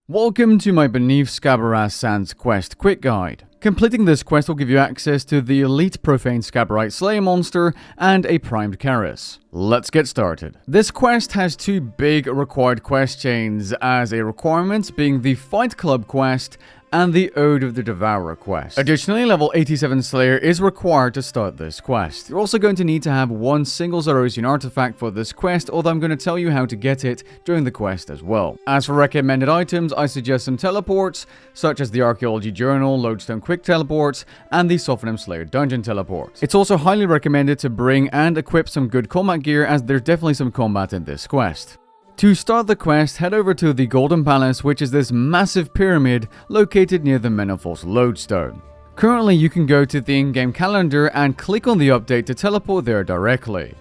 Welcome to my Beneath Scabaras Sands quest quick guide. Completing this quest will give you access to the elite profane scabarite slayer monster and a primed Karis. Let's get started. This quest has two big required quest chains as a requirement, being the Fight Club quest and the Ode of the Devourer quest. Additionally, level 87 Slayer is required to start this quest. You're also going to need to have one single Zarosian artifact for this quest, although I'm going to tell you how to get it during the quest as well. As for recommended items, I suggest some teleports, such as the Archaeology Journal, Lodestone Quick Teleports, and the Sophonim Slayer Dungeon Teleports. It's also highly recommended to bring and equip some good combat gear, as there's definitely some combat in this quest. To start the quest, head over to the Golden Palace, which is this massive pyramid located near the Menopause Lodestone. Currently, you can go to the in-game calendar and click on the update to teleport there directly.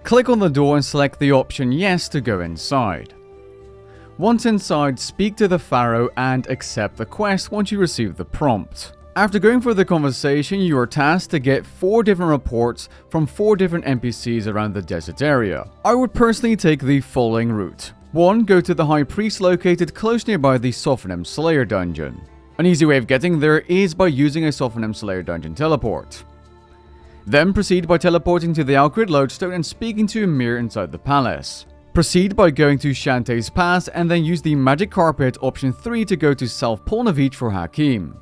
Click on the door and select the option Yes to go inside. Once inside, speak to the Pharaoh and accept the quest once you receive the prompt. After going through the conversation, you are tasked to get 4 different reports from 4 different NPCs around the desert area. I would personally take the following route. 1. Go to the High Priest located close nearby the Sophonim Slayer dungeon. An easy way of getting there is by using a Sophonim Slayer dungeon teleport. Then proceed by teleporting to the Alcrid Lodestone and speaking to Ymir inside the palace. Proceed by going to Shantae's Pass and then use the Magic Carpet option 3 to go to South Polnavich for Hakim.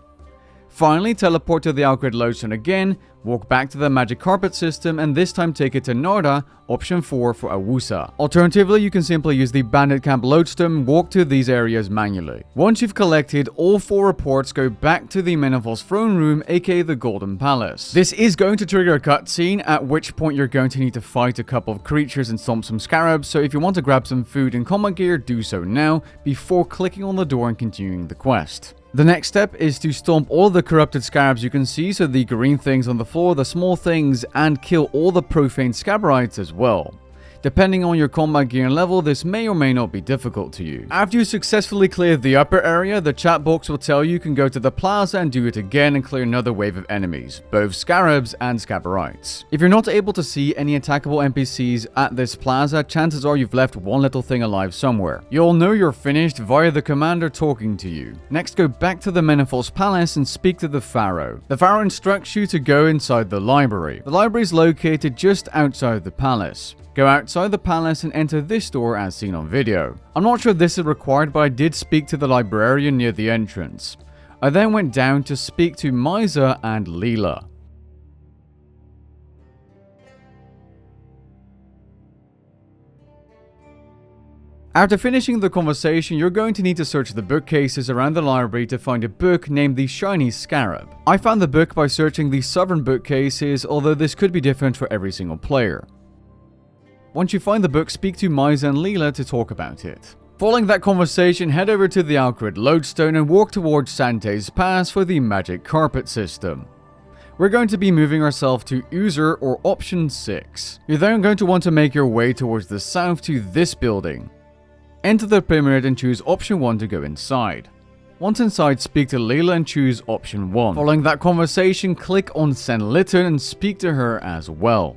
Finally, teleport to the Alcrid Lodestone again, walk back to the Magic Carpet system, and this time take it to Narda, option 4 for Awusa. Alternatively, you can simply use the Bandit Camp Lodestone and walk to these areas manually. Once you've collected all 4 reports, go back to the Menopause Throne Room, aka the Golden Palace. This is going to trigger a cutscene, at which point you're going to need to fight a couple of creatures and stomp some scarabs, so if you want to grab some food and combat gear, do so now, before clicking on the door and continuing the quest. The next step is to stomp all the corrupted scarabs you can see, so the green things on the floor, the small things, and kill all the profane scabarites as well. Depending on your combat gear and level, this may or may not be difficult to you. After you successfully clear the upper area, the chat box will tell you can go to the plaza and do it again and clear another wave of enemies, both scarabs and scabarites. If you're not able to see any attackable NPCs at this plaza, chances are you've left one little thing alive somewhere. You'll know you're finished via the commander talking to you. Next, go back to the Menopause Palace and speak to the Pharaoh. The Pharaoh instructs you to go inside the library. The library is located just outside the palace. Go outside the palace and enter this door as seen on video. I'm not sure if this is required, but I did speak to the librarian near the entrance. I then went down to speak to Misa and Leela. After finishing the conversation, you're going to need to search the bookcases around the library to find a book named the Shiny Scarab. I found the book by searching the southern bookcases, although this could be different for every single player. Once you find the book, speak to Misa and Leela to talk about it. Following that conversation, head over to the Alcrid Lodestone and walk towards Shantae's Pass for the Magic Carpet system. We're going to be moving ourselves to User or option 6. You're then going to want to make your way towards the south to this building. Enter the pyramid and choose option 1 to go inside. Once inside, speak to Leela and choose option 1. Following that conversation, click on Send Litten and speak to her as well.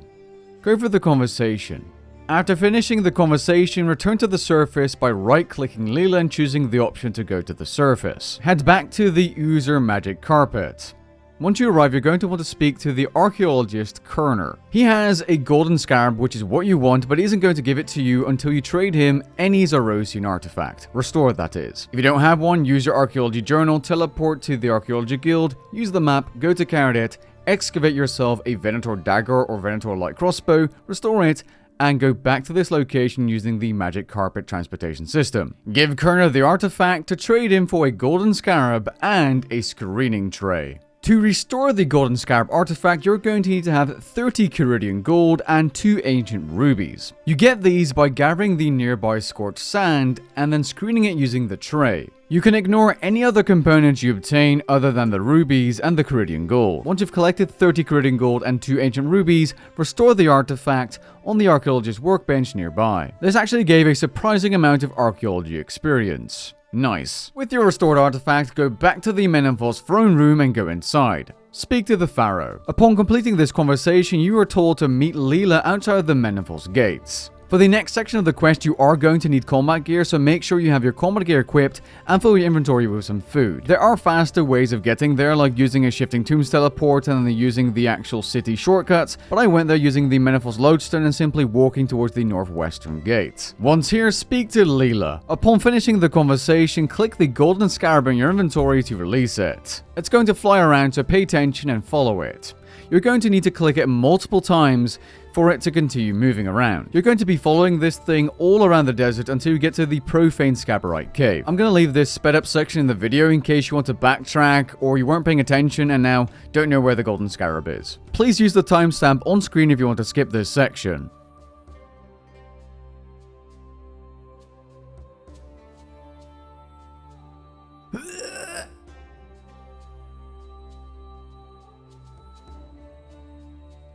Go for the conversation. After finishing the conversation, return to the surface by right-clicking Leela and choosing the option to go to the surface. Head back to the User Magic Carpet. Once you arrive, you're going to want to speak to the archaeologist Kerner. He has a golden scarab, which is what you want, but he isn't going to give it to you until you trade him any Zarosian artifact. Restore, that is. If you don't have one, use your archaeology journal, teleport to the Archaeology Guild, use the map, go to Caradet, excavate yourself a Venator dagger or Venator light crossbow, restore it, and go back to this location using the Magic Carpet transportation system. Give Kerner the artifact to trade him for a golden scarab and a screening tray. To restore the golden scarab artifact, you're going to need to have 30 Curidian gold and 2 ancient rubies. You get these by gathering the nearby scorched sand and then screening it using the tray. You can ignore any other components you obtain other than the rubies and the Curidian gold. Once you've collected 30 Curidian gold and 2 ancient rubies, restore the artifact on the archaeologist's workbench nearby. This actually gave a surprising amount of archaeology experience. Nice. With your restored artifact, go back to the Menopause Throne Room and go inside. Speak to the Pharaoh. Upon completing this conversation, you are told to meet Leela outside the Menopause gates. For the next section of the quest, you are going to need combat gear, so make sure you have your combat gear equipped and fill your inventory with some food. There are faster ways of getting there, like using a shifting tombs teleport and then using the actual city shortcuts, but I went there using the Menethos lodestone and simply walking towards the northwestern gate. Once here, speak to Leela. Upon finishing the conversation, click the golden scarab in your inventory to release it. It's going to fly around, so pay attention and follow it. You're going to need to click it multiple times for it to continue moving around. You're going to be following this thing all around the desert until you get to the profane scabarite cave. I'm going to leave this sped up section in the video in case you want to backtrack or you weren't paying attention and now don't know where the golden scarab is. Please use the timestamp on screen if you want to skip this section.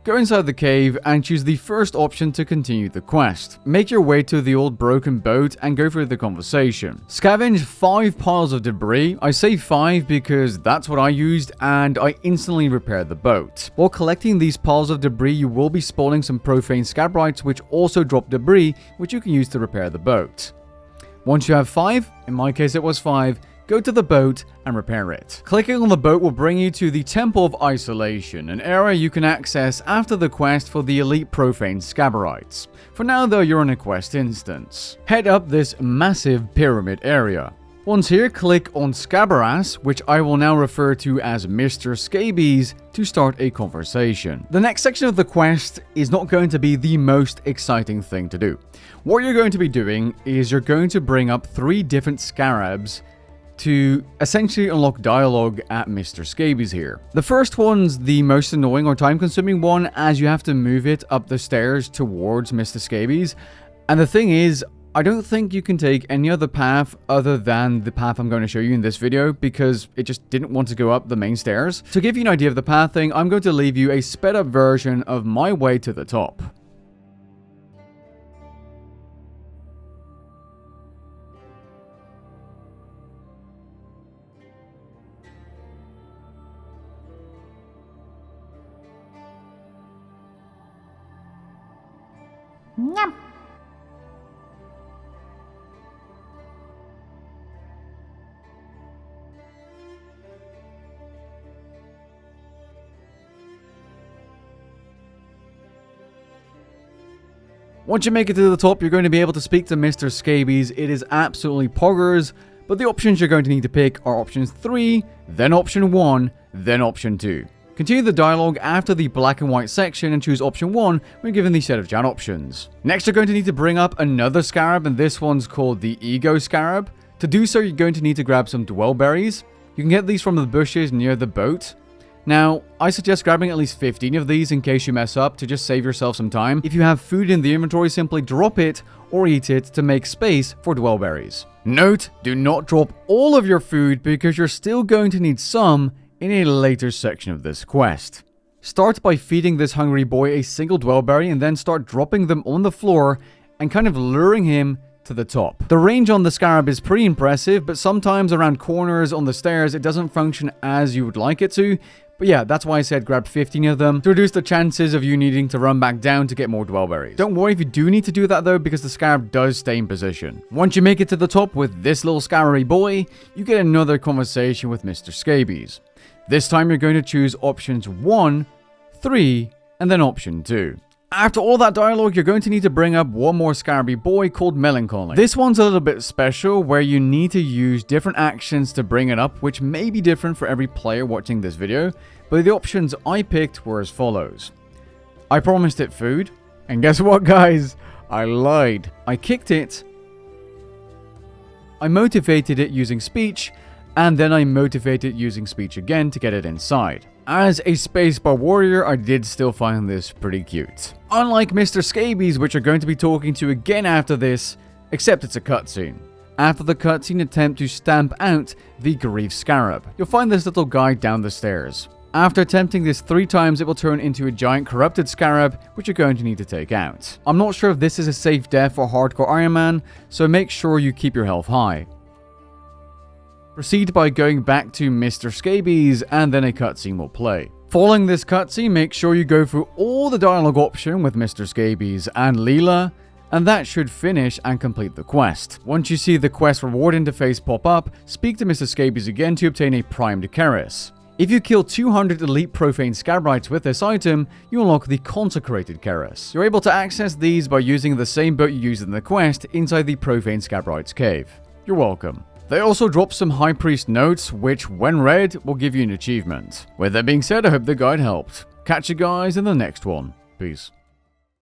Go inside the cave and choose the first option to continue the quest. Make your way to the old broken boat and go through the conversation. Scavenge 5 piles of debris. I say 5 because that's what I used and I instantly repaired the boat. While collecting these piles of debris, you will be spawning some profane scabarites which also drop debris which you can use to repair the boat. Once you have 5, in my case it was 5, go to the boat and repair it. Clicking on the boat will bring you to the Temple of Isolation, an area you can access after the quest for the elite profane scabarites. For now though, you're in a quest instance. Head up this massive pyramid area. Once here, click on Scabaras, which I will now refer to as Mr. Scabies, to start a conversation. The next section of the quest is not going to be the most exciting thing to do. What you're going to be doing is you're going to bring up 3 different scarabs to essentially unlock dialogue at Mr. Scabies here. The first one's the most annoying or time-consuming one, as you have to move it up the stairs towards Mr. Scabies. And the thing is, I don't think you can take any other path other than the path I'm going to show you in this video, because it just didn't want to go up the main stairs. To give you an idea of the pathing, I'm going to leave you a sped-up version of my way to the top. Yum. Once you make it to the top, you're going to be able to speak to Mr. Scabies. It is absolutely poggers, but the options you're going to need to pick are options 3, then option 1, then option 2. Continue the dialogue after the black and white section and choose option 1 when given the set of chat options. Next, you're going to need to bring up another scarab, and this one's called the Ego Scarab. To do so, you're going to need to grab some dwell berries. You can get these from the bushes near the boat. Now, I suggest grabbing at least 15 of these in case you mess up to just save yourself some time. If you have food in the inventory, simply drop it or eat it to make space for dwell berries. Note, do not drop all of your food because you're still going to need some in a later section of this quest. Start by feeding this hungry boy a single dwellberry and then start dropping them on the floor and kind of luring him to the top. The range on the scarab is pretty impressive, but sometimes around corners on the stairs it doesn't function as you would like it to. But yeah, that's why I said grab 15 of them to reduce the chances of you needing to run back down to get more dwellberries. Don't worry if you do need to do that though, because the scarab does stay in position. Once you make it to the top with this little scarabby boy, you get another conversation with Mr. Scabies. This time you're going to choose options 1, 3, and then option 2. After all that dialogue, you're going to need to bring up one more scarabby boy called Melancholy. This one's a little bit special, where you need to use different actions to bring it up, which may be different for every player watching this video, but the options I picked were as follows. I promised it food, and guess what guys? I lied. I kicked it, I motivated it using speech, and then I motivated using speech again to get it inside. As a spacebar warrior, I did still find this pretty cute. Unlike Mr. Scabies, which you're going to be talking to again after this, except it's a cutscene. After the cutscene, attempt to stamp out the Grief Scarab. You'll find this little guy down the stairs. After attempting this 3 times, it will turn into a giant corrupted scarab, which you're going to need to take out. I'm not sure if this is a safe death for hardcore Iron Man, so make sure you keep your health high. Proceed by going back to Mr. Scabies, and then a cutscene will play. Following this cutscene, make sure you go through all the dialogue option with Mr. Scabies and Leela, And that should finish and complete the quest. Once you see the quest reward interface pop up, speak to Mr. Scabies again to obtain a primed Keris. If you kill 200 elite profane scabarites with this item, you unlock the consecrated Keris. You're able to access these by using the same boat you used in the quest inside the profane scabarites cave. You're welcome. They also drop some High Priest notes, which, when read, will give you an achievement. With that being said, I hope the guide helped. Catch you guys in the next one. Peace.